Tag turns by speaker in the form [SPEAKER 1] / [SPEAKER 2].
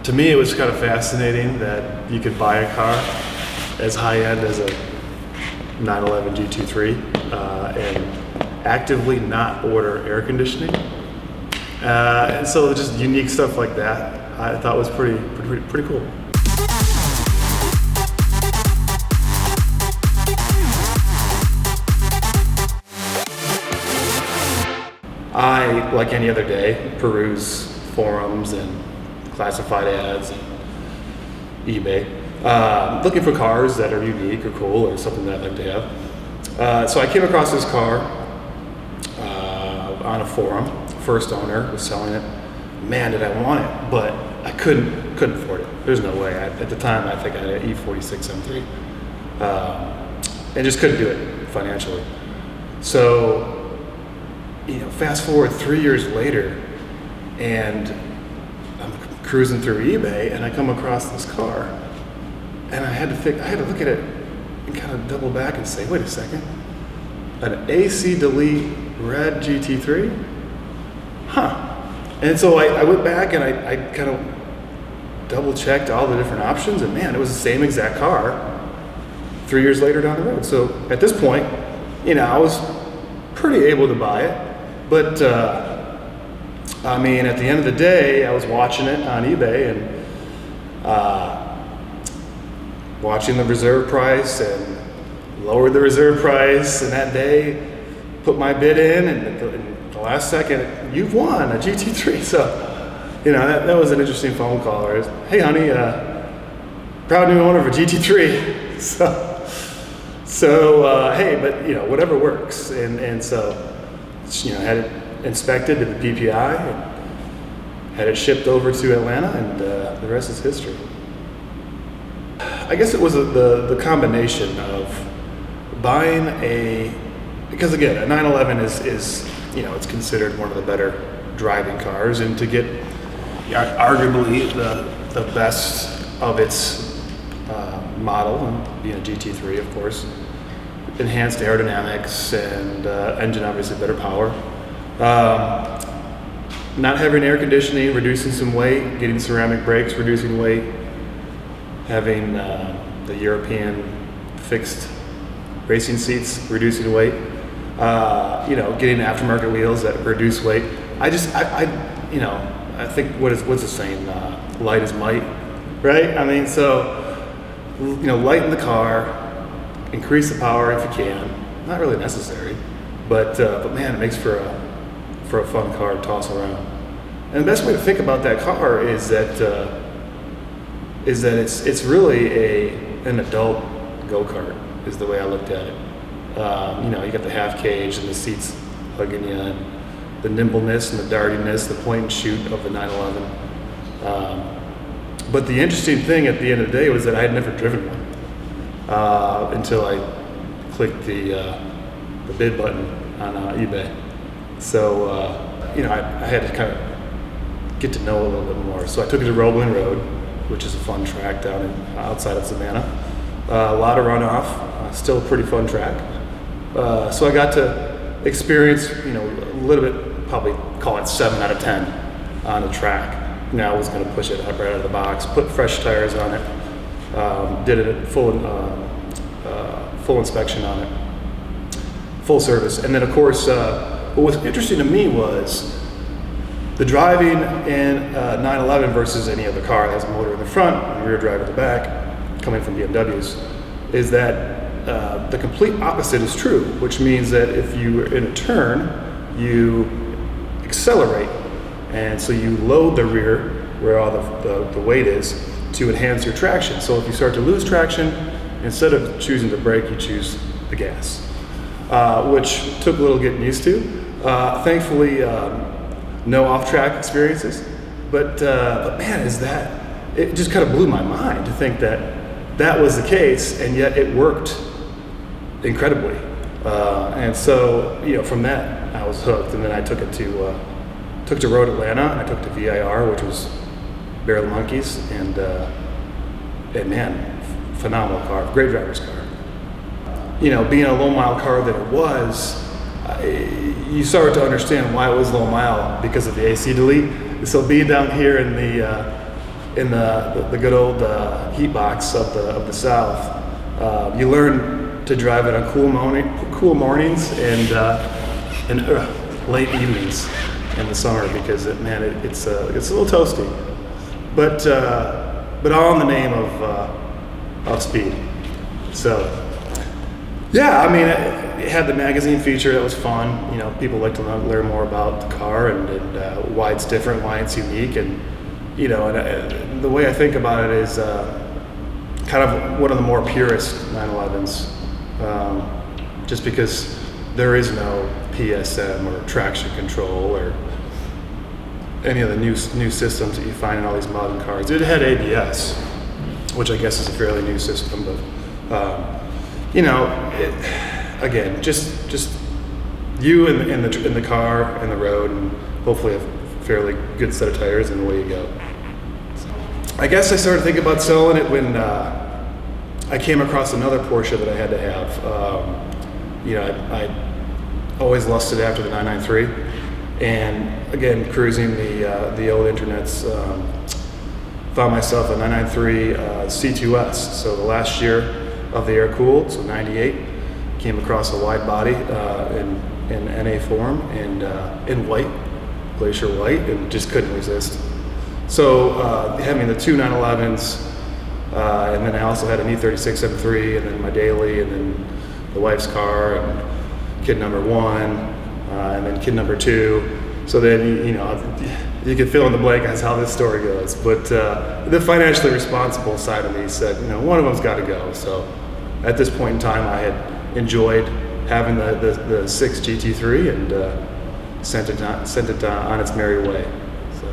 [SPEAKER 1] to me, it was kind of fascinating that you could buy a car as high-end as a 911 GT3 and actively not order air conditioning. And so just unique stuff like that I thought was pretty cool. I, like any other day, peruse forums and classified ads and eBay, looking for cars that are unique or cool or something that I'd like to have. So I came across this car on a forum. First owner was selling it. Man, did I want it, but I couldn't afford it. There's no way. At the time, I think I had an E46 M3, and just couldn't do it financially. So, fast forward 3 years later, and I'm cruising through eBay, and I come across this car, and I had to look at it and kind of double back and say, wait a second, an AC Delete red GT3? Huh. And so I went back and I kind of double checked all the different options, and man, it was the same exact car 3 years later down the road. So at this point, I was pretty able to buy it. But, at the end of the day, I was watching it on eBay and watching the reserve price and lowered the reserve price. And that day, put my bid in, and in the last second, you've won a GT3. So, that was an interesting phone call. Hey, honey, proud new owner of a GT3. So hey, but, whatever works. And so, had it inspected to the PPI and had it shipped over to Atlanta, and the rest is history. I guess it was the combination of buying because again, a 911 is it's considered one of the better driving cars, and to get arguably the best of its model, and being a GT3, of course, enhanced aerodynamics and engine, obviously better power. Not having air conditioning, reducing some weight, getting ceramic brakes, reducing weight, having the European fixed racing seats, reducing weight, getting aftermarket wheels that reduce weight. I think what's the saying? Light is might, right? So, lighten the car, increase the power if you can. Not really necessary, but man, it makes for a fun car to toss around. And the best way to think about that car is that it's really an adult go-kart, is the way I looked at it. You got the half cage and the seats hugging you, and the nimbleness and the dardiness, the point and shoot of the 911. But the interesting thing at the end of the day was that I had never driven one until I clicked the bid button on eBay. So I had to kind of get to know a little bit more. So I took it to Roebling Road, which is a fun track down outside of Savannah. A lot of runoff, still a pretty fun track. So I got to experience, a little bit, probably call it 7 out of 10 on the track. Now I was going to push it right out of the box, put fresh tires on it, did a full inspection on it, full service. And then of course, what was interesting to me was the driving in 911 versus any other car that has a motor in the front and a rear drive in the back, coming from BMWs, is that the complete opposite is true, which means that if you're in a turn, you accelerate, and so you load the rear where all the weight is to enhance your traction. So if you start to lose traction, instead of choosing the brake, you choose the gas, which took a little getting used to. Thankfully, no off-track experiences, but man, it just kind of blew my mind to think that was the case, and yet it worked incredibly. And so, from that, I was hooked, and then I took it to Road Atlanta, and I took it to VIR, which was Barrel Monkeys, and man, phenomenal car, great driver's car. Being a low mile car that it was, you started to understand why it was low mile because of the AC delete. So being down here in in the good old heat box of the South, you learn to drive it on cool mornings and late evenings in the summer, because it's a little toasty, but all in the name of speed. So yeah, I mean, it had the magazine feature that was fun. You know, people like to learn more about the car and why it's different, why it's unique, and you know, and the way I think about it is kind of one of the more purest 911s, just because there is no PSM or traction control or any of the new systems that you find in all these modern cars. It had ABS, which I guess is a fairly new system, but you know, again, just you in the car and the road, and hopefully a fairly good set of tires, and away you go. I guess I started thinking about selling it when I came across another Porsche that I had to have. You know, I always lusted after the 993, and again, cruising the old internets, found myself a 993 C2S. So the last year of the air-cooled, so 98, came across a wide body in NA form and in white, glacier white, and just couldn't resist. So having the two 911s, and then I also had an E36 M3, and then my daily, and then the wife's car, and kid number 1, and then kid number 2. So then, you know, you can fill in the blank as how this story goes. But the financially responsible side of me said, you know, one of them's got to go. So at this point in time, I had enjoyed having the 6 GT3 and sent it on its merry way. So.